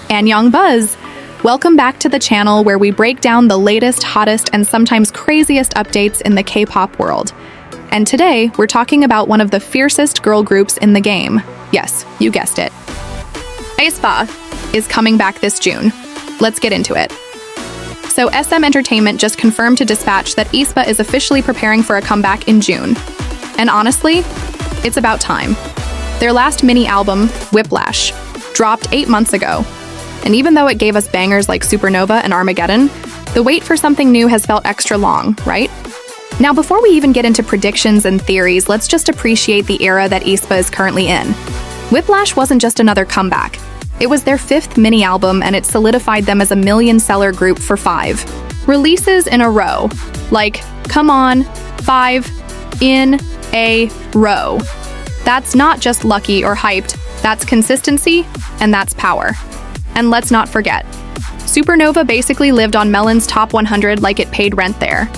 Annyeong Buzz! Welcome back to the channel where we break down the latest, hottest, and sometimes craziest updates in the K-pop world. And today, we're talking about one of the fiercest girl groups in the game. Yes, you guessed it. aespa is coming back this June. Let's get into it. So SM Entertainment just confirmed to Dispatch that aespa is officially preparing for a comeback in June. And honestly, it's about time. Their last mini album, Whiplash, dropped 8 months ago. And even though it gave us bangers like Supernova and Armageddon, the wait for something new has felt extra long, right? Now, before we even get into predictions and theories, let's just appreciate the era that aespa is currently in. Whiplash wasn't just another comeback. It was their 5th mini-album, and it solidified them as a million-seller group for 5 releases in a row. Like, come on, 5 in a row. That's not just lucky or hyped, that's consistency, and that's power. And let's not forget, Supernova basically lived on Melon's top 100 like it paid rent there.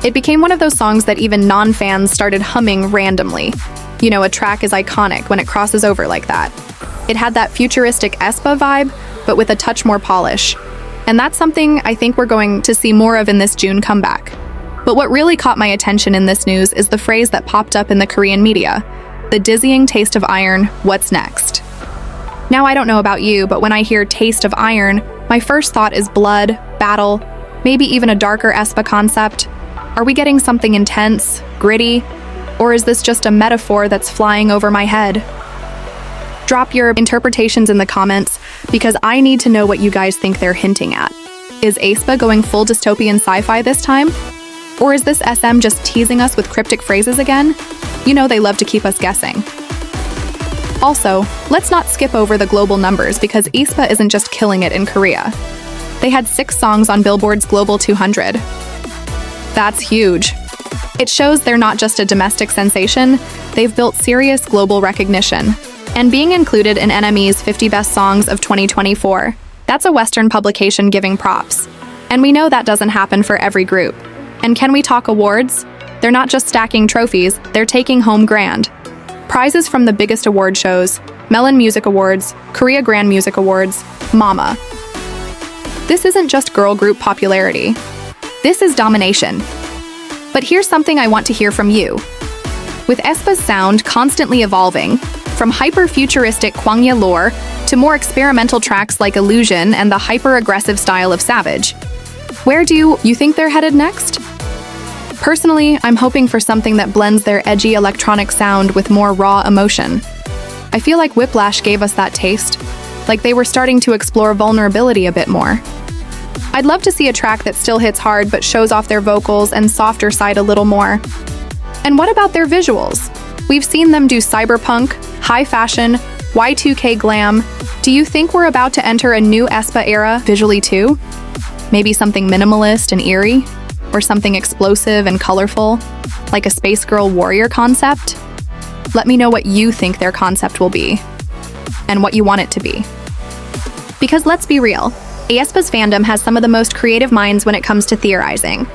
It became one of those songs that even non-fans started humming randomly. You know, a track is iconic when it crosses over like that. It had that futuristic aespa vibe, but with a touch more polish. And that's something I think we're going to see more of in this June comeback. But what really caught my attention in this news is the phrase that popped up in the Korean media, the dizzying taste of iron, what's next? Now, I don't know about you, but when I hear taste of iron, my first thought is blood, battle, maybe even a darker aespa concept. Are we getting something intense, gritty, or is this just a metaphor that's flying over my head? Drop your interpretations in the comments, because I need to know what you guys think they're hinting at. Is aespa going full dystopian sci-fi this time? Or is this SM just teasing us with cryptic phrases again? You know they love to keep us guessing. Also, let's not skip over the global numbers because aespa isn't just killing it in Korea. They had 6 songs on Billboard's Global 200. That's huge. It shows they're not just a domestic sensation, they've built serious global recognition. And being included in NME's 50 Best Songs of 2024, that's a Western publication giving props. And we know that doesn't happen for every group. And can we talk awards? They're not just stacking trophies, they're taking home grand. Prizes from the biggest award shows, Melon Music Awards, Korea Grand Music Awards, Mama. This isn't just girl group popularity. This is domination. But here's something I want to hear from you. With aespa's sound constantly evolving, from hyper-futuristic Kwangya lore to more experimental tracks like Illusion and the hyper-aggressive style of Savage, where do you think they're headed next? Personally, I'm hoping for something that blends their edgy electronic sound with more raw emotion. I feel like Whiplash gave us that taste, like they were starting to explore vulnerability a bit more. I'd love to see a track that still hits hard but shows off their vocals and softer side a little more. And what about their visuals? We've seen them do cyberpunk, high fashion, Y2K glam. Do you think we're about to enter a new aespa era visually too? Maybe something minimalist and eerie? Or something explosive and colorful, like a Space Girl warrior concept? Let me know what you think their concept will be, and what you want it to be. Because let's be real, aespa's fandom has some of the most creative minds when it comes to theorizing.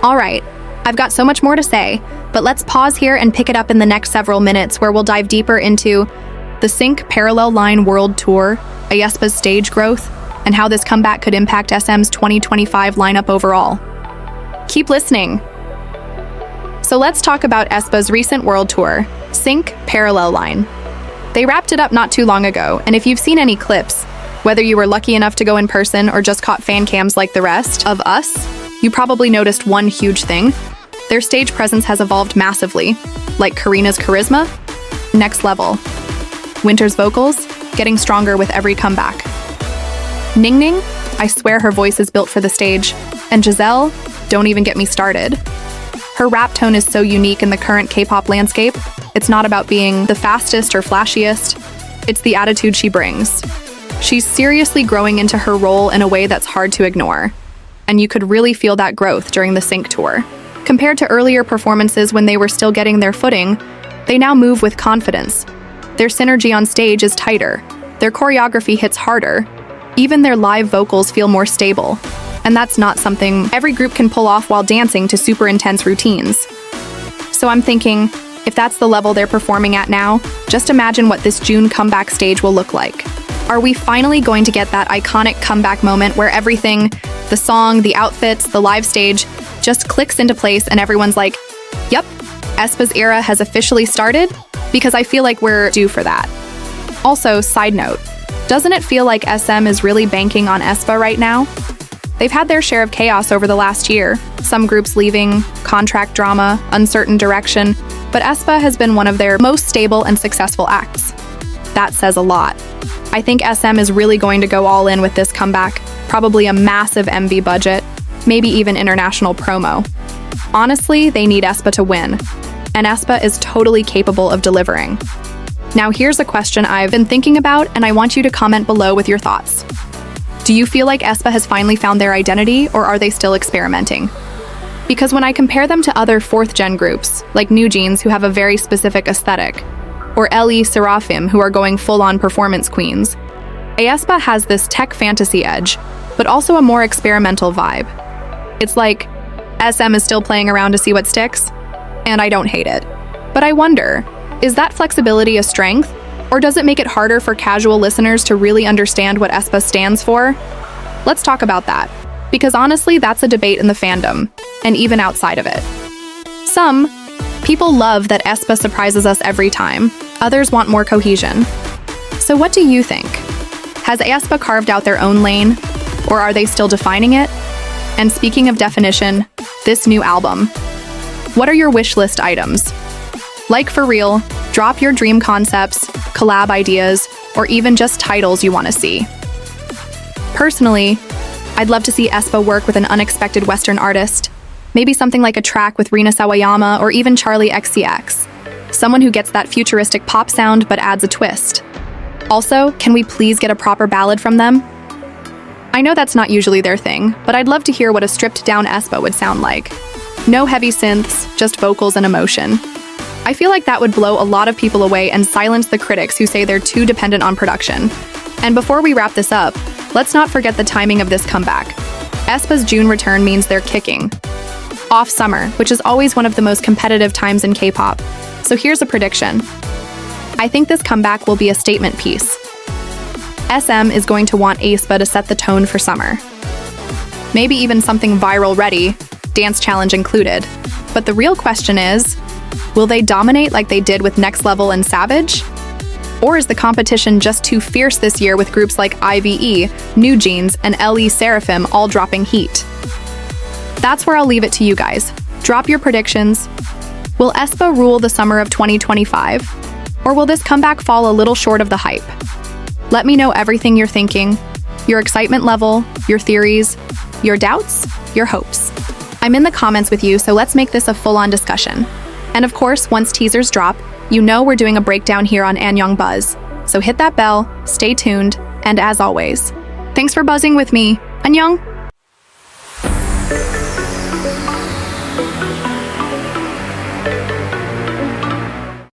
Alright, I've got so much more to say, but let's pause here and pick it up in the next several minutes where we'll dive deeper into the SYNK Parallel Line World Tour, aespa's stage growth, and how this comeback could impact SM's 2025 lineup overall. Keep listening. So let's talk about aespa's recent world tour, SYNK Parallel Line. They wrapped it up not too long ago, and if you've seen any clips, whether you were lucky enough to go in person or just caught fan cams like the rest of us, you probably noticed one huge thing. Their stage presence has evolved massively, like Karina's charisma, next level. Winter's vocals, getting stronger with every comeback. Ningning, I swear her voice is built for the stage, and Giselle, don't even get me started. Her rap tone is so unique in the current K-pop landscape. It's not about being the fastest or flashiest. It's the attitude she brings. She's seriously growing into her role in a way that's hard to ignore. And you could really feel that growth during the SYNK tour. Compared to earlier performances when they were still getting their footing, they now move with confidence. Their synergy on stage is tighter. Their choreography hits harder. Even their live vocals feel more stable. And that's not something every group can pull off while dancing to super intense routines. So I'm thinking, If that's the level they're performing at now, just imagine what this June comeback stage will look like. Are we finally going to get that iconic comeback moment where everything, the song, the outfits, the live stage, just clicks into place and everyone's like, yep, aespa's era has officially started? Because I feel like we're due for that. Also, side note, doesn't it feel like SM is really banking on aespa right now? They've had their share of chaos over the last year, some groups leaving, contract drama, uncertain direction, but aespa has been one of their most stable and successful acts. That says a lot. I think SM is really going to go all in with this comeback, probably a massive MV budget, maybe even international promo. Honestly, they need aespa to win, and aespa is totally capable of delivering. Now here's a question I've been thinking about, and I want you to comment below with your thoughts. Do you feel like aespa has finally found their identity, or are they still experimenting? Because when I compare them to other 4th-gen groups, like NewJeans who have a very specific aesthetic, or LE Seraphim who are going full-on performance queens, aespa has this tech fantasy edge, but also a more experimental vibe. It's like, SM is still playing around to see what sticks, and I don't hate it. But I wonder, is that flexibility a strength, or does it make it harder for casual listeners to really understand what aespa stands for? Let's talk about that, because honestly, that's a debate in the fandom, and even outside of it. Some people love that aespa surprises us every time, others want more cohesion. So what do you think? Has aespa carved out their own lane, or are they still defining it? And speaking of definition, this new album. What are your wish list items? Like for real, drop your dream concepts, collab ideas, or even just titles you want to see. Personally, I'd love to see aespa work with an unexpected Western artist, maybe something like a track with Rina Sawayama or even Charlie XCX, someone who gets that futuristic pop sound but adds a twist. Also, can we please get a proper ballad from them? I know that's not usually their thing, but I'd love to hear what a stripped-down aespa would sound like. No heavy synths, just vocals and emotion. I feel like that would blow a lot of people away and silence the critics who say they're too dependent on production. And before we wrap this up, let's not forget the timing of this comeback. aespa's June return means they're kicking off summer, which is always one of the most competitive times in K-pop. So here's a prediction. I think this comeback will be a statement piece. SM is going to want aespa to set the tone for summer. Maybe even something viral ready, dance challenge included. But the real question is, will they dominate like they did with Next Level and Savage? Or is the competition just too fierce this year with groups like IVE, NewJeans, and LE Seraphim all dropping heat? That's where I'll leave it to you guys. Drop your predictions. Will aespa rule the summer of 2025? Or will this comeback fall a little short of the hype? Let me know everything you're thinking, your excitement level, your theories, your doubts, your hopes. I'm in the comments with you, so let's make this a full-on discussion. And of course, once teasers drop, you know we're doing a breakdown here on Annyeong Buzz. So hit that bell, stay tuned, and as always, thanks for buzzing with me. Annyeong!